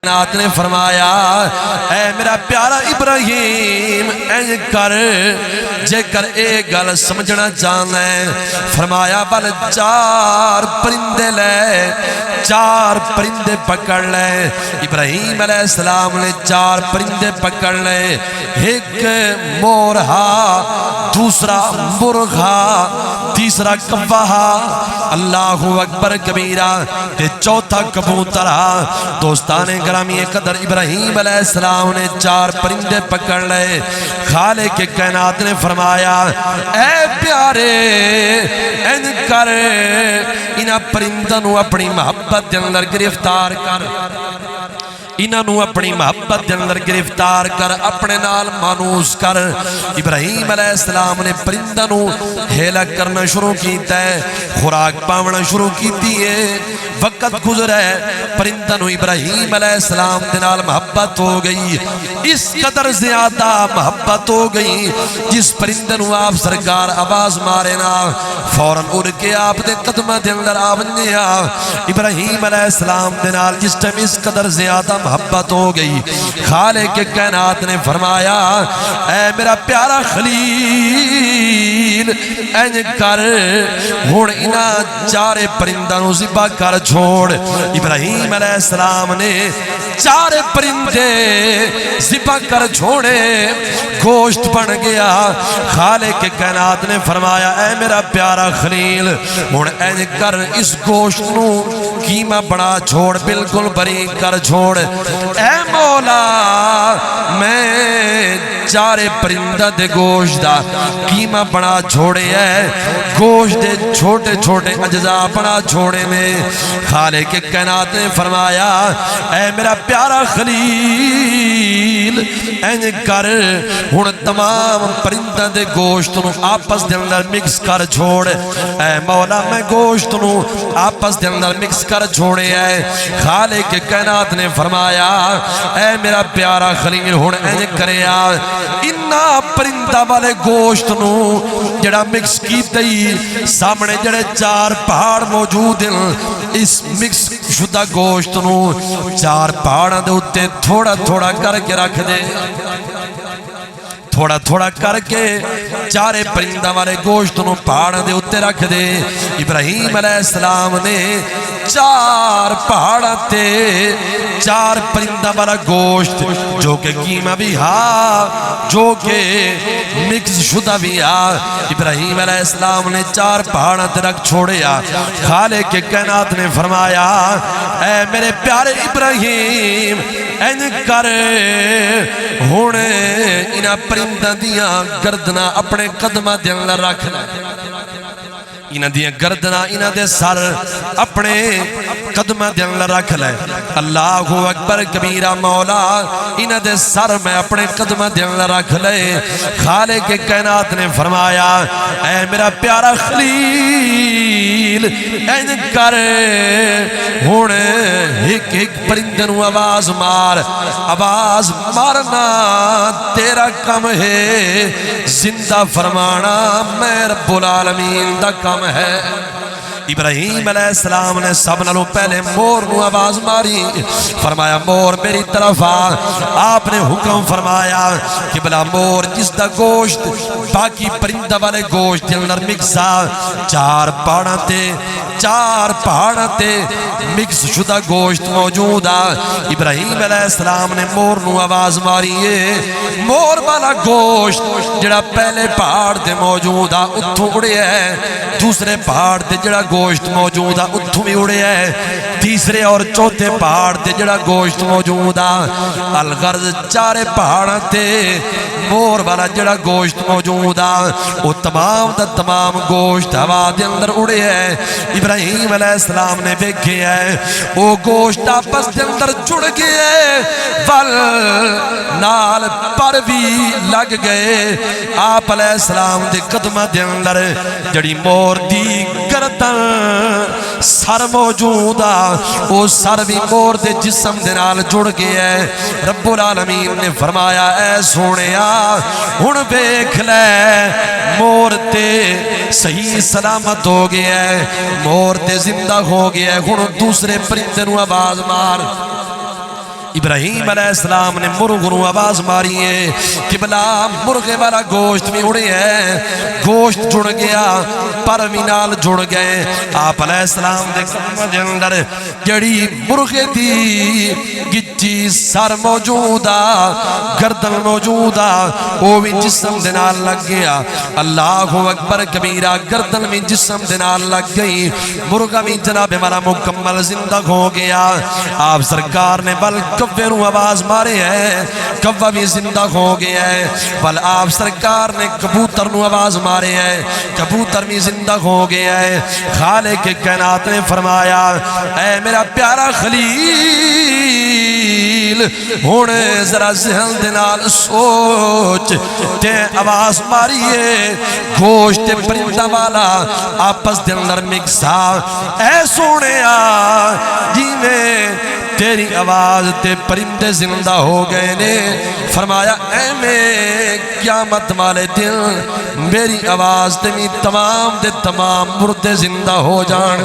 نات نے فرمایا اے میرا پیارا ابراہیم اے کر جے کر اے گل سمجھنا چاہنا ہے فرمایا بل چار پرندے لے چار پرندے پکڑ لے ابراہیم علیہ السلام نے چار پرندے پکڑ لے ایک مورہا دوسرا مرغا تیسرا کبوہا اللہ اکبر کبیرہ تے چوتھا کبوترہ دوستانے گرامی قدر ابراہیم علیہ السلام نے چار پرندے پکڑ لے خالق کائنات نے فرمایا اے پیارے ان کر انہا پرندوں اپنی محبت دے اندر گرفتار کر انہوں اپنی محبت دے اندر گرفتار کر اپنے نال مانوس کر ابراہیم علیہ السلام نے پرندوں ہیلا کرنا شروع کیتا ہے خوراک پاونا شروع کیتی ہے وقت گزر ہے پرندوں ابراہیم علیہ السلام دے نال محبت ہو گئی اس قدر زیادہ محبت ہو گئی جس پرندوں آپ سرکار آواز مارے نا فوراً اڑ کے آپ دے قدمہ دے اندر آونیا ابراہیم علیہ السلام دے نال جس ٹائم اس قدر زیادہ محبت ہو گئی خالق کائنات نے فرمایا اے میرا پیارا خلیل این کر ہون انہا چارے پرندوں ذبح کر چھوڑ ابراہیم علیہ السلام نے چارے پرندے ذبح کر چھوڑے گوشت بن گیا خالق کائنات نے فرمایا اے میرا پیارا خلیل ہون این کر اس گوشت نو قیمہ بڑا چھوڑ بالکل باریک کر چھوڑ اے مولا میں چارے پرندہ دے گوشت دا قیمہ بڑا چھوڑے ہے گوشت دے چھوٹے چھوٹے اجزاء بڑا چھوڑے میں خالق کائنات نے فرمایا اے میرا پیارا خلیل این کر ہن تمام پرندہ دے گوشت نو آپس دے اندر مکس کر چھوڑ اے مولا میں گوشت نو آپس دے اندر مکس کر چھوڑے ہے خالق کائنات نے فرمایا اے میرا پیارا خلیل ہن این کریا انہا پرندہ والے گوشت نو جڑا مکس کی تئی سامنے جڑے چار پہاڑ موجود ہیں اس مکس شدہ گوشت نو چار پہاڑاں دے اتے تھوڑا تھوڑا کر کے رکھ دے تھوڑا تھوڑا کر کے چارے پرندہ والے گوشت نو پہاڑاں دے اتے رکھ دے ابراہیم علیہ السلام نے چار پہاڑاں تے چار پرندہ والا گوشت جو کہ قیمہ بھی ہا جو کہ مکس شدہ بھی ہا ابراہیم علیہ السلام نے چار پہاڑاں تے رکھ چھوڑیا خالق کائنات نے فرمایا اے میرے پیارے ابراہیم این کر ہونے انہا پرندہ دیاں گردنا اپنے قدمہ دے اندر رکھنا انہا دیاں گردنا انہا دے سر اپنے قدمہ دے اندر رکھ لے اللہ اکبر کبیرہ مولا انہا دے سر میں اپنے قدمہ دے اندر رکھ لے خالق کائنات نے فرمایا اے میرا پیارا خلیل این کر ہون ایک ایک پرندنو آواز مارنا تیرا کم ہے زندہ فرمانا میں رب العالمین دا کم ہے ابراہیم علیہ السلام نے سب نالوں پہلے مور نو آواز ماری فرمایا مور میری طرف آپ نے حکم فرمایا کہ بلا مور جس دا گوشت باقی پرندہ والے گوشت اندر مکسا چار پہاڑاں تے مکس شدہ گوشت موجود ابراہیم علیہ السلام نے مور نو آواز ماری مور والا گوشت جڑا پہلے پہاڑ تے موجود اتھوں اڑے ہے دوسرے پہاڑ تے جڑا گوشت موجود اتھوں بھی اڑے ہے تیسرے اور چوتھے پہاڑ تے جڑا گوشت موجود الغرض چارے پہاڑاں تے مور والا جڑا گوشت موجود وہ تمام دا تمام گوشت ہوا دے اندر اڑے ہے ابراہیم علیہ السلام نے دیکھے ہے وہ گوشت آپس دے اندر جڑ گئے ول نال پر بھی لگ گئے آپ علیہ السلام دے قدمہ دے اندر جڑی مور دی گردن سر موجود وہ سر بھی مور دے جسم دے نال جڑ گیا ہے رب العالمین نے فرمایا اے سونیا ہن ویکھ لے مور تے صحیح سلامت ہو گیا ہے مور تے زندہ ہو گیا ہے ہن دوسرے پرندے نو آواز مار ابراہیم علیہ السلام نے مرغ نو آواز ماری ہے قبلہ مرغے والا گوشت بھی اڑے ہے گوشت جڑ گیا پر بھی نال جڑ گئے آپ علیہ السلام دے کلمہ دے اندر جڑی مرغے دی گچی سر موجودہ گردن موجودہ وہ بھی جسم دے نال لگ گیا اللہ اکبر کبیرہ گردن بھی جسم دے نال لگ گئی مرغہ بھی جناب ہمارا مکمل زندہ ہو گیا آپ سرکار نے بل کوے نو آواز مارے ہے کوہ بھی زندہ ہو گیا ہے بل آپ سرکار نے کبوتر نو آواز مارے ہے کبوتر بھی زندہ ہو گیا ہے خالق کائنات نے فرمایا اے میرا پیارا خلیل ہونے ذرا ذہن دنال سوچ تے آواز ماری ہے گوشت پرندہ والا آپس دن اندر مکسا اے سونے جی میں تیری آواز تے پرندے زندہ ہو گئے نے فرمایا اے میں قیامت والے دن میری آواز تے بھی تمام دے تمام مردے زندہ ہو جان